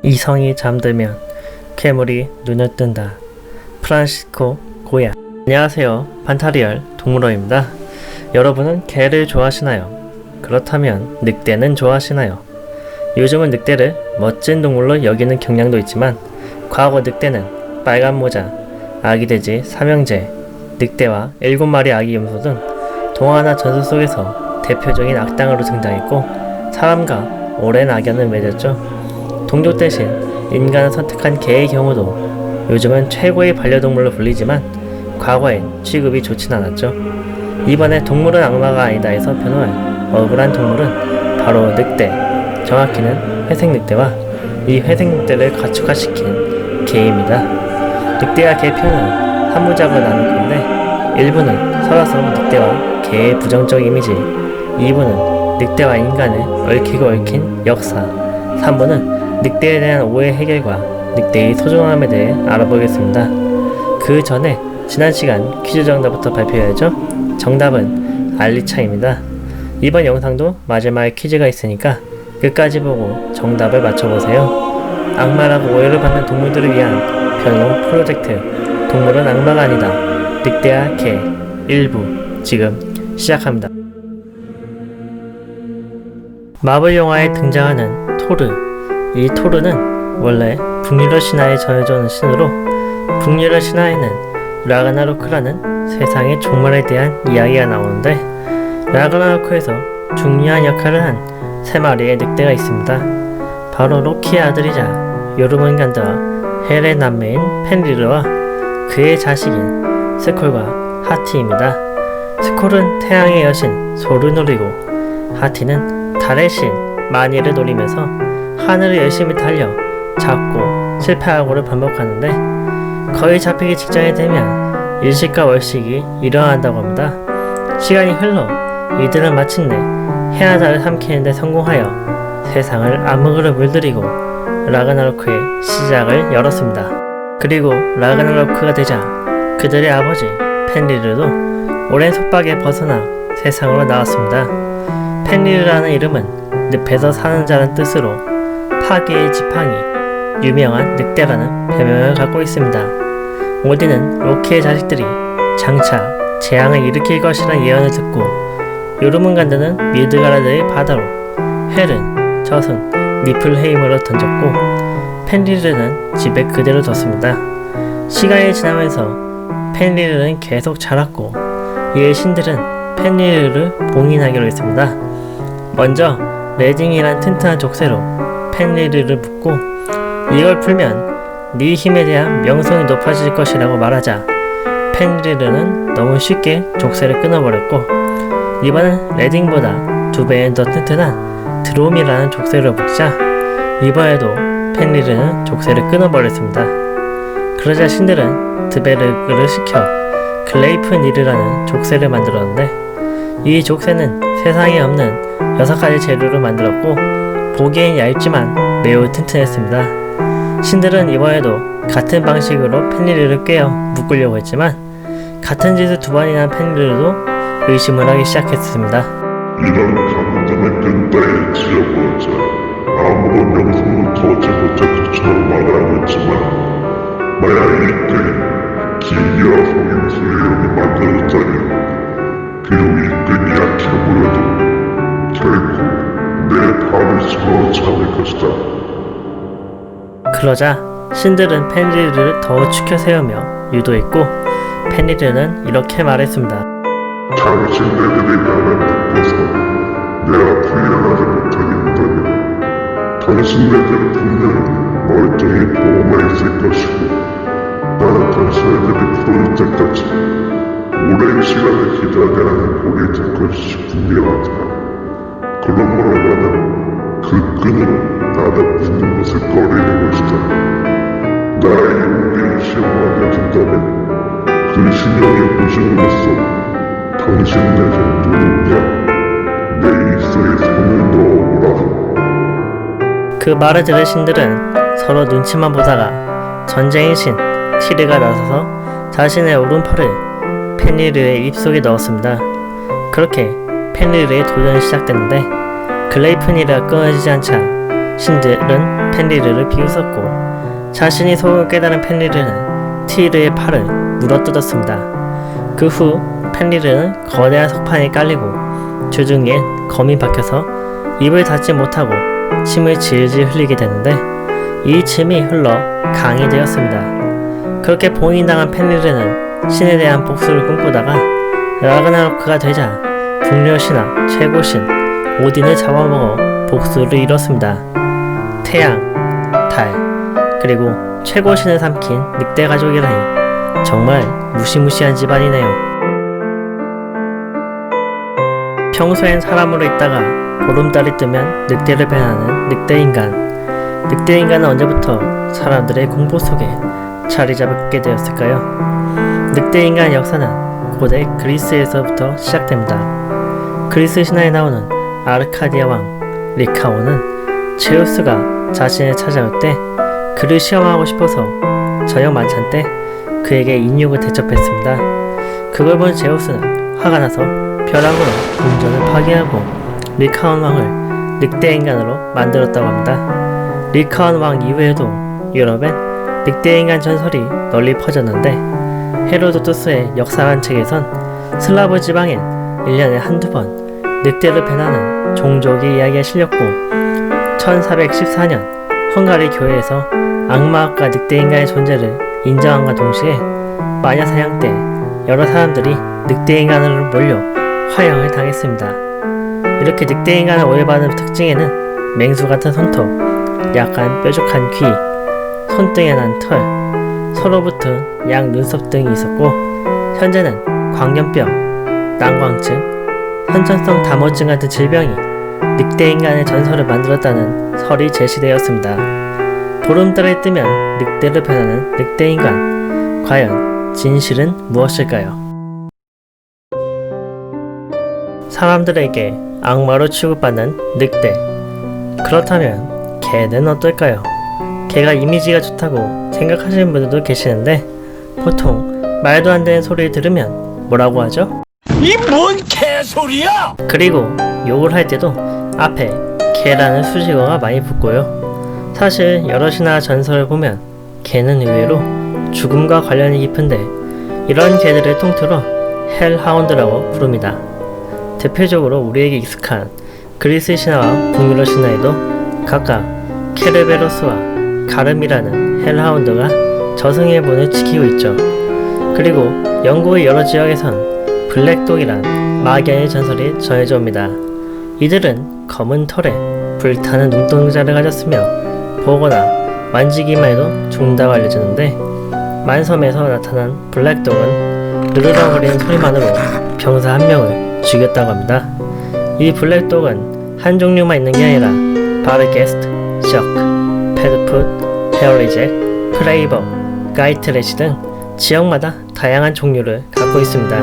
이성이 잠들면 괴물이 눈을 뜬다. 프란시스코 고야. 안녕하세요. 판타리얼 동물원입니다. 여러분은 개를 좋아하시나요? 그렇다면 늑대는 좋아하시나요? 요즘은 늑대를 멋진 동물로 여기는 경향도 있지만 과거 늑대는 빨간 모자, 아기돼지, 삼형제, 늑대와 7마리 아기 염소 등 동화나 전설 속에서 대표적인 악당으로 등장했고 사람과 오랜 악연을 맺었죠. 동족 대신 인간을 선택한 개의 경우도 요즘은 최고의 반려동물로 불리지만 과거엔 취급이 좋진 않았죠. 이번에 동물은 악마가 아니다에서 변호한 억울한 동물은 바로 늑대, 정확히는 회색 늑대와 이 회색 늑대를 가축화시킨 개입니다. 늑대와 개 편은 한 부작으로 나눌 건데 1부는 서로서 늑대와 개의 부정적 이미지, 2부는 늑대와 인간을 얽히고 얽힌 역사, 3부는 늑대에 대한 오해 해결과 늑대의 소중함에 대해 알아보겠습니다. 그 전에 지난 시간 퀴즈 정답부터 발표해야죠. 정답은 알리차입니다. 이번 영상도 마지막에 퀴즈가 있으니까 끝까지 보고 정답을 맞춰보세요. 악마라고 오해를 받는 동물들을 위한 변론 프로젝트 동물은 악마가 아니다. 늑대와 개 1부 지금 시작합니다. 마블 영화에 등장하는 토르. 이 토르는 원래 북유럽 신화에 전해져 오는 신으로 북유럽 신화에는 라그나로크라는 세상의 종말에 대한 이야기가 나오는데 라그나로크에서 중요한 역할을 한 3마리의 늑대가 있습니다. 바로 로키의 아들이자 요르문간드와 헬의 남매인 펜리르와 그의 자식인 스콜과 하티입니다. 스콜은 태양의 여신 소를 노리고 하티는 달의 신 마니를 노리면서 하늘을 열심히 달려 잡고 실패하고를 반복하는데 거의 잡히기 직전이 되면 일식과 월식이 일어난다고 합니다. 시간이 흘러 이들은 마침내 해와 달을 삼키는데 성공하여 세상을 암흑으로 물들이고 라그나로크의 시작을 열었습니다. 그리고 라그나로크가 되자 그들의 아버지 펜리르도 오랜 속박에 벗어나 세상으로 나왔습니다. 펜리르라는 이름은 늪에서 사는 자라는 뜻으로 파괴의 지팡이, 유명한 늑대라는 별명을 갖고 있습니다. 오딘은 로키의 자식들이 장차 재앙을 일으킬 것이라는 예언을 듣고 요르문간드는 미드가라드의 바다로, 헬은 저승 니플헤임으로 던졌고 펜리르는 집에 그대로 뒀습니다. 시간이 지나면서 펜리르는 계속 자랐고 이에 신들은 펜리르를 봉인하기로 했습니다. 먼저 레딩이란 튼튼한 족쇄로 펜리르를 묶고 이걸 풀면 네 힘에 대한 명성이 높아질 것이라고 말하자 펜리르는 너무 쉽게 족쇄를 끊어버렸고 이번엔 레딩보다 2배는 더 튼튼한 드롬이라는 족쇄를 묶자 이번에도 펜리르는 족쇄를 끊어버렸습니다. 그러자 신들은 드베르그를 시켜 글레이프니르라는 족쇄를 만들었는데 이 족쇄는 세상에 없는 6가지 재료로 만들었고 보기엔 얇지만 매우 튼튼했습니다. 신들은 이번에도 같은 방식으로 펜리르를 꿰어 묶으려고 했지만 같은 짓을 2번이나 한 펜리르도 의심을 하기 시작했습니다. 이런 가문점의 근다에 지어보자 아무런 명성도 더하지 못할 것처럼 말하고 있지만 만약 이때 기이와 속임수의 영이 만들어졌다면 비록 이끈이 약해 보여도 결코 내 발을 집어 잡을 것이다. 그러자 신들은 펜리르를 더 축혀 세우며 유도했고 펜리르는 이렇게 말했습니다. 당신네들이 나를 묶어서 내가 풀려나지 못하게 한다면 당신네들은 분명 멀쩡히 보호만 있을 것이고 나는 당신네들이 풀어질 때까지 오랜 시간을 기다려야 하는 고리에 들 것이 분명하다. 그러므로 나는 그 끈으로 나를 묶는 것을 꺼리는 것이다. 나의 용기를 시험하게 된다면 그 신령의 보증으로서 당신네들 누군가 내 입술에 손을 넣어보라. 그 말을 들은 신들은 서로 눈치만 보다가 전쟁의 신 티르가 나서서 자신의 오른팔을 펜리르의 입속에 넣었습니다. 그렇게 펜리르의 도전이 시작됐는데 글레이프니르가 끊어지지 않자 신들은 펜리르를 비웃었고 자신이 속을 깨달은 펜리르는 티르의 팔을 물어뜯었습니다. 그 후 펜리르는 거대한 석판에 깔리고 주둥이엔 검이 박혀서 입을 닫지 못하고 침을 질질 흘리게 되는데 이 침이 흘러 강이 되었습니다. 그렇게 봉인당한 펜리르는 신에 대한 복수를 꿈꾸다가 라그나로크가 되자 북녀 신화 최고신 오딘을 잡아먹어 복수를 이뤘습니다. 태양, 달, 그리고 최고신을 삼킨 늑대 가족이라니 정말 무시무시한 집안이네요. 평소엔 사람으로 있다가 보름달이 뜨면 늑대를 배나는 늑대인간. 늑대인간은 언제부터 사람들의 공포 속에 자리 잡게 되었을까요? 늑대인간의 역사는 고대 그리스에서부터 시작됩니다. 그리스 신화에 나오는 아르카디아 왕 리카온은 제우스가 자신을 찾아올 때 그를 시험하고 싶어서 저녁 만찬 때 그에게 인육을 대접했습니다. 그걸 본 제우스는 화가 나서 벼락으로 궁전을 파괴하고 리카온 왕을 늑대인간으로 만들었다고 합니다. 리카온 왕 이후에도 유럽엔 늑대인간 전설이 널리 퍼졌는데 헤로도토스의 역사란 책에선 슬라브 지방엔 1년에 한두 번 늑대를 배나는 종족의 이야기가 실렸고 1414년 헝가리 교회에서 악마과 늑대인간의 존재를 인정함과 동시에 마녀사냥 때 여러 사람들이 늑대인간으로 몰려 화형을 당했습니다. 이렇게 늑대인간을 오해받는 특징에는 맹수같은 손톱, 약간 뾰족한 귀, 손등에 난 털, 서로 붙은 양 눈썹 등이 있었고 현재는 광견병, 난광증, 선천성 담호증 같은 질병이 늑대인간의 전설을 만들었다는 설이 제시되었습니다. 보름달에 뜨면 늑대를 변하는 늑대인간, 과연 진실은 무엇일까요? 사람들에게 악마로 취급받는 늑대. 그렇다면 개는 어떨까요? 개가 이미지가 좋다고 생각하시는 분들도 계시는데 보통 말도 안 되는 소리를 들으면 뭐라고 하죠? 이 뭔 개소리야! 그리고 욕을 할 때도 앞에 개라는 수식어가 많이 붙고요. 사실 여러 신화 전설을 보면 개는 의외로 죽음과 관련이 깊은데 이런 개들을 통틀어 헬하운드라고 부릅니다. 대표적으로 우리에게 익숙한 그리스 신화와 북유럽 신화에도 각각 케르베로스와 가름이라는 헬하운드가 저승의 문을 지키고 있죠. 그리고 영국의 여러 지역에선 블랙독이란 마견의 전설이 전해져 옵니다. 이들은 검은 털에 불타는 눈동자를 가졌으며 보거나 만지기만 해도 죽는다고 알려지는데 만섬에서 나타난 블랙독은 느르렁거리는 소리만으로 병사 한 명을 죽였다고 합니다. 이 블랙독은 한 종류만 있는 게 아니라 바르게스트, 셔크, 패드풋, 헤어리잭, 프레이버, 가이트레시 등 지역마다 다양한 종류를 갖고 있습니다.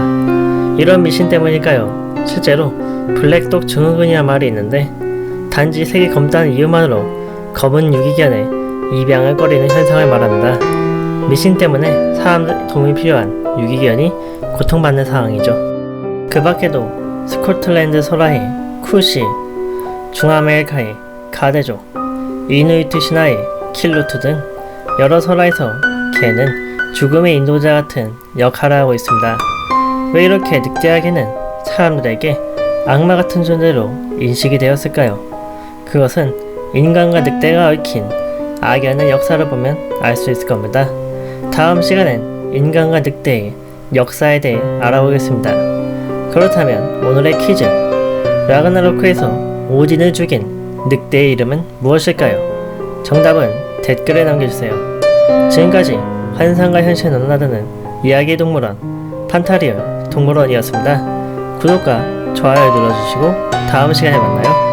이런 미신 때문일까요? 실제로 블랙독 증후군이란 말이 있는데 단지 색이 검다는 이유만으로 검은 유기견의 입양을 꺼리는 현상을 말합니다. 미신 때문에 사람들 도움이 필요한 유기견이 고통받는 상황이죠. 그 밖에도 스코틀랜드 소라의 쿠시, 중아메리카의 가데족, 이누이트 신화의 킬루트 등 여러 설화에서 개는 죽음의 인도자 같은 역할을 하고 있습니다. 왜 이렇게 늑대에게는 사람들에게 악마 같은 존재로 인식이 되었을까요? 그것은 인간과 늑대가 얽힌 악연의 역사를 보면 알 수 있을 겁니다. 다음 시간엔 인간과 늑대의 역사에 대해 알아보겠습니다. 그렇다면 오늘의 퀴즈, 라그나로크에서 오딘을 죽인 늑대의 이름은 무엇일까요? 정답은 댓글에 남겨주세요. 지금까지 환상과 현실을 넘나드는 이야기의 동물원 판타리얼 동물원이었습니다. 구독과 좋아요 눌러주시고 다음 시간에 만나요.